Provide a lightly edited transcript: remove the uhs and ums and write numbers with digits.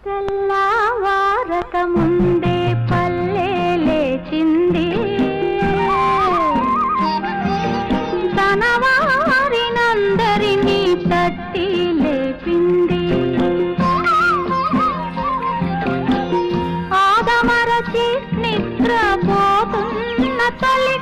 తెల్లవారక ముందే పల్లె లేచింది, తన వారినందరినీ తట్టి లేపింది. ఆదమరచి నిద్రపోతున్న తల్లి